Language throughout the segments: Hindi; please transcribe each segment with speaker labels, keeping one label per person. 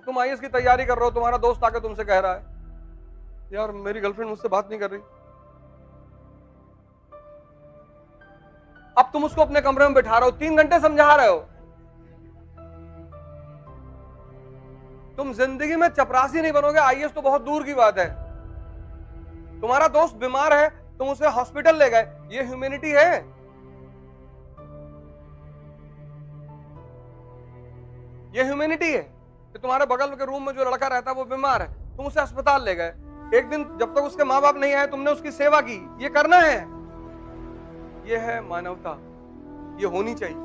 Speaker 1: अब तुम आईएएस की तैयारी कर रहे हो, तुम्हारा दोस्त आके तुमसे कह रहा है यार मेरी गर्लफ्रेंड मुझसे बात नहीं कर रही। अब तुम उसको अपने कमरे में बैठा रहे हो, 3 घंटे समझा रहे हो। तुम जिंदगी में चपरासी नहीं बनोगे, आईएएस तो बहुत दूर की बात है। तुम्हारा दोस्त बीमार है, तुम उसे हॉस्पिटल ले गए, ये ह्यूमैनिटी है? ये ह्यूमैनिटी है कि तुम्हारे बगल के रूम में जो लड़का रहता है वो बीमार है, तुम उसे अस्पताल ले गए, एक दिन जब तक उसके माँ बाप नहीं आए तुमने उसकी सेवा की। ये करना है, ये है मानवता। ये होनी चाहिए,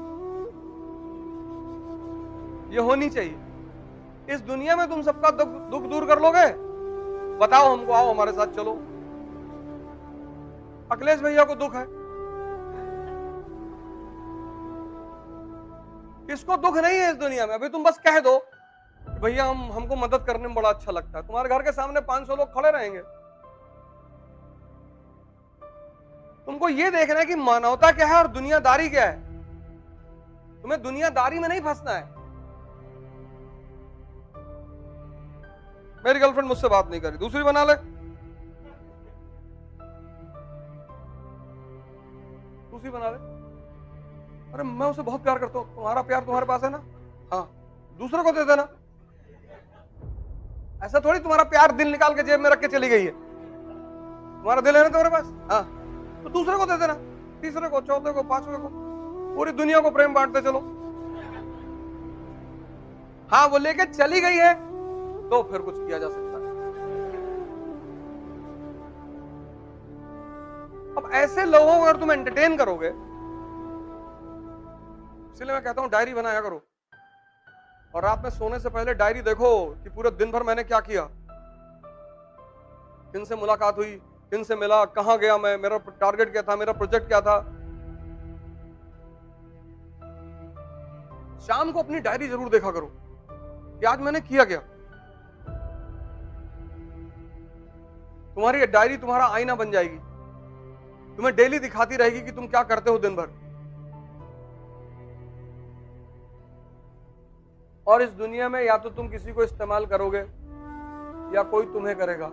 Speaker 1: ये होनी चाहिए। इस दुनिया में तुम सबका दुख दूर कर लोगे? बताओ हमको, आओ हमारे साथ चलो। अखिलेश भैया को दुख है, किसको दुख नहीं है इस दुनिया में? अभी तुम बस कह दो भैया हमको मदद करने में बड़ा अच्छा लगता है, तुम्हारे घर के सामने 500 लोग खड़े रहेंगे। तुमको ये देखना है कि मानवता क्या है और दुनियादारी क्या है। तुम्हें दुनियादारी में नहीं फंसना है। मेरी गर्लफ्रेंड मुझसे बात नहीं करी, दूसरी बना ले, दूसरी बना ले। अरे मैं उसे बहुत प्यार करता हूं, तुम्हारा प्यार तुम्हारे पास है ना, हाँ दूसरे को दे देना। ऐसा थोड़ी तुम्हारा प्यार दिल निकाल के जेब में रख के चली गई है। तुम्हारा दिल है ना तुम्हारे पास, हाँ तो दूसरे को दे देना, तीसरे को, चौथे को, पांचवे को, पूरी दुनिया को प्रेम बांटते चलो। हाँ वो लेके चली गई है तो फिर कुछ किया जा सकता है। अब ऐसे लोगों को अगर तुम एंटरटेन करोगे, इसलिए मैं कहता हूं डायरी बनाया करो, और रात में सोने से पहले डायरी देखो कि पूरे दिन भर मैंने क्या किया, किनसे मुलाकात हुई, किनसे मिला, कहां गया मैं, मेरा टारगेट क्या था, मेरा प्रोजेक्ट क्या था। शाम को अपनी डायरी जरूर देखा करो कि आज मैंने किया क्या। तुम्हारी डायरी तुम्हारा आईना बन जाएगी, तुम्हें डेली दिखाती रहेगी कि तुम क्या करते हो दिन भर। और इस दुनिया में या तो तुम किसी को इस्तेमाल करोगे या कोई तुम्हें करेगा।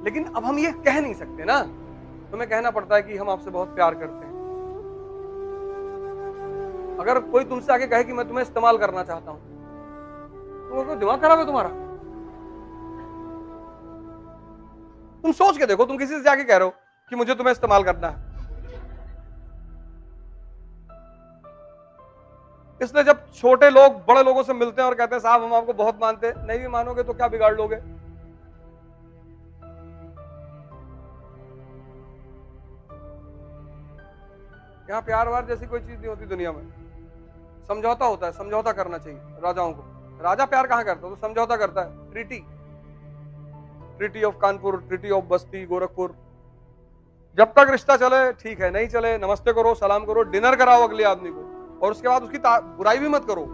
Speaker 1: लेकिन अब हम ये कह नहीं सकते ना, तुम्हें कहना पड़ता है कि हम आपसे बहुत प्यार करते हैं। अगर कोई तुमसे आके कहे कि मैं तुम्हें इस्तेमाल करना चाहता हूं, तो दिमाग खराब है तुम्हारा? तुम सोच के देखो, तुम किसी से जाके कह रहे हो कि मुझे तुम्हें इस्तेमाल करना है। इसलिए जब छोटे लोग बड़े लोगों से मिलते हैं और कहते हैं साहब हम आपको बहुत मानते हैं, नहीं भी मानोगे तो क्या बिगाड़ लोगे? यहां प्यार वार जैसी कोई चीज नहीं होती दुनिया में, समझौता होता है। समझौता करना चाहिए राजाओं को। राजा प्यार कहां करता है? तो समझौता करता है। Treaty of Kanpur, treaty of बस्ती, गोरखपुर। जब तक रिश्ता चले ठीक है, नहीं चले नमस्ते करो, सलाम करो, डिनर कराओ अगले आदमी को, और उसके बाद उसकी बुराई भी मत करो।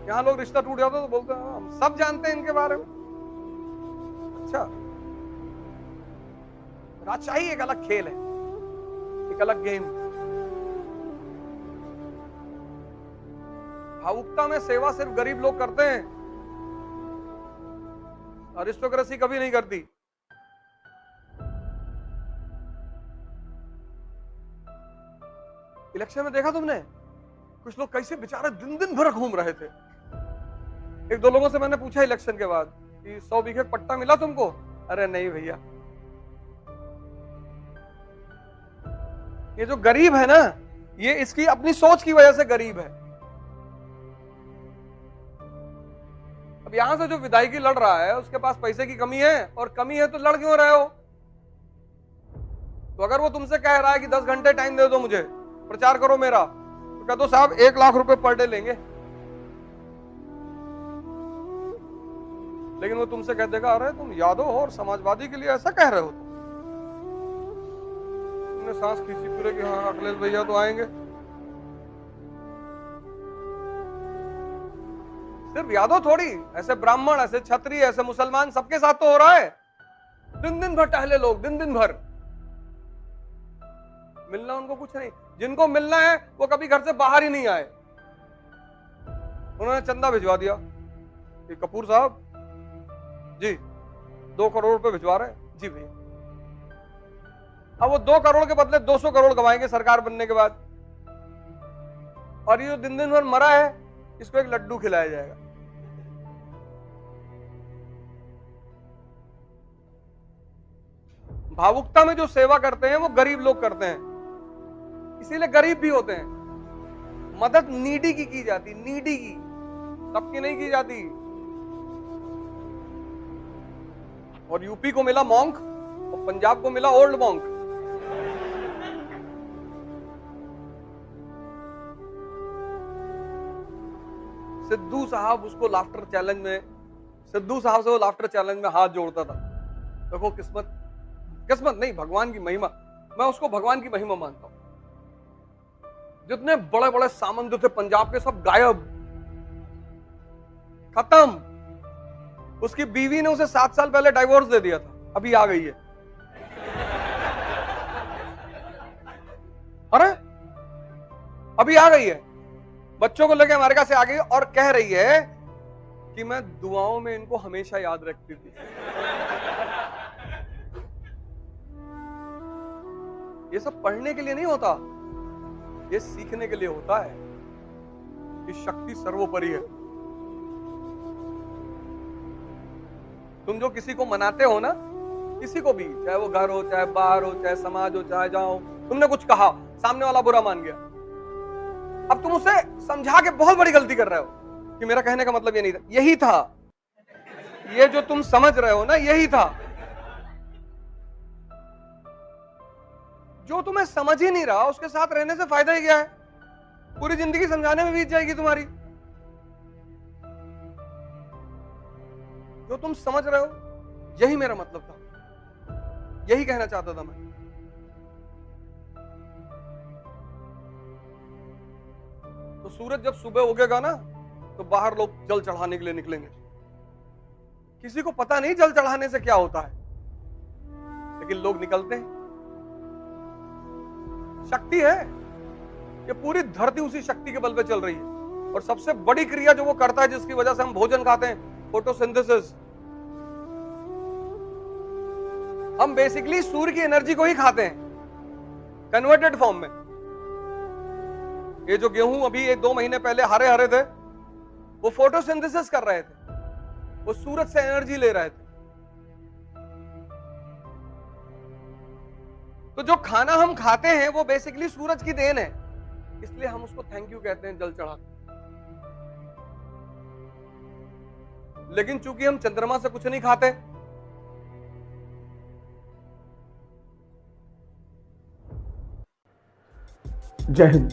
Speaker 1: यहां लोग रिश्ता टूट जाता तो बोलते हैं हम सब जानते हैं इनके बारे में। अच्छा, राजशाही एक अलग खेल है, एक अलग गेम। भावुकता में सेवा सिर्फ गरीब लोग करते हैं, अरिस्टोक्रेसी कभी नहीं करती। इलेक्शन में देखा तुमने कुछ लोग कैसे बेचारे दिन दिन भर घूम रहे थे। एक दो लोगों से मैंने पूछा इलेक्शन के बाद कि 100 बीघे पट्टा मिला तुमको? अरे नहीं भैया। ये जो गरीब है ना, ये इसकी अपनी सोच की वजह से गरीब है। अब यहां से जो विधायकी लड़ रहा है उसके पास पैसे की कमी है, और कमी है तो लड़ क्यों रहे हो? तो अगर वो तुमसे कह रहा है कि 10 घंटे टाइम दे दो मुझे, प्रचार करो मेरा, तो कह दो साहब 1 लाख रुपए पर डे लेंगे। लेकिन वो तुमसे कह देगा अरे तुम यादव हो और समाजवादी के लिए ऐसा कह रहे हो। तुमने सांस खींची पूरे कि हाँ अखिलेश भैया तो आएंगे। सिर्फ यादव थोड़ी, ऐसे ब्राह्मण, ऐसे क्षत्रिय, ऐसे मुसलमान, सबके साथ तो हो रहा है। दिन दिन भर टहले लोग, दिन दिन भर। मिलना उनको कुछ नहीं, जिनको मिलना है वो कभी घर से बाहर ही नहीं आए। उन्होंने चंदा भिजवा दिया कि कपूर साहब जी 2 करोड़ रुपए भिजवा रहे हैं। जी भैया। अब वो 2 करोड़ के बदले 200 करोड़ कमाएंगे सरकार बनने के बाद, और ये दिन दिन भर मरा है, इसको एक लड्डू खिलाया जाएगा। भावुकता में जो सेवा करते हैं वो गरीब लोग करते हैं, इसीलिए गरीब भी होते हैं। मदद नीडी की जाती, नीडी की, सबकी नहीं की जाती। और यूपी को मिला मॉन्क और पंजाब को मिला ओल्ड मॉन्क। सिद्धू साहब उसको लाफ्टर चैलेंज में, सिद्धू साहब से वो लाफ्टर चैलेंज में हाथ जोड़ता था। देखो किस्मत, किस्मत नहीं, भगवान की महिमा। मैं उसको भगवान की महिमा मानता हूं। जितने बड़े बड़े सामंत जो थे पंजाब के, सब गायब, खत्म। उसकी बीवी ने उसे 7 साल पहले डाइवोर्स दे दिया था, अभी आ गई है। अरे अभी आ गई है, बच्चों को लेकर अमेरिका से आ गई और कह रही है कि मैं दुआओं में इनको हमेशा याद रखती थी। ये सब पढ़ने के लिए नहीं होता, ये सीखने के लिए होता है कि शक्ति सर्वोपरि है। तुम जो किसी को मनाते हो ना, किसी को भी, चाहे वो घर हो, चाहे बाहर हो, चाहे समाज हो, चाहे जहां हो, तुमने कुछ कहा, सामने वाला बुरा मान गया, अब तुम उसे समझा के बहुत बड़ी गलती कर रहे हो कि मेरा कहने का मतलब ये नहीं था। यही था, ये जो तुम समझ रहे हो ना, यही था। जो तुम्हें समझ ही नहीं रहा, उसके साथ रहने से फायदा ही क्या है? पूरी जिंदगी समझाने में बीत जाएगी तुम्हारी। जो तुम समझ रहे हो, यही मेरा मतलब था, यही कहना चाहता था मैं। तो सूरज जब सुबह उगेगा ना, तो बाहर लोग जल चढ़ाने के लिए निकलेंगे। किसी को पता नहीं जल चढ़ाने से क्या होता है, लेकिन लोग निकलते हैं। शक्ति है, ये पूरी धरती उसी शक्ति के बल पे चल रही है। और सबसे बड़ी क्रिया जो वो करता है, जिसकी वजह से हम भोजन खाते हैं, फोटोसिंथेसिस। हम बेसिकली सूर्य की एनर्जी को ही खाते हैं, कन्वर्टेड फॉर्म में। ये जो गेहूं अभी 1-2 महीने पहले हरे हरे थे, वो फोटोसिंथेसिस कर रहे थे, वो सूरज से एनर्जी ले रहे थे। तो जो खाना हम खाते हैं वो बेसिकली सूरज की देन है, इसलिए हम उसको थैंक यू कहते हैं, जल चढ़ाते। लेकिन चूंकि हम चंद्रमा से कुछ नहीं खाते,
Speaker 2: जय हिंद।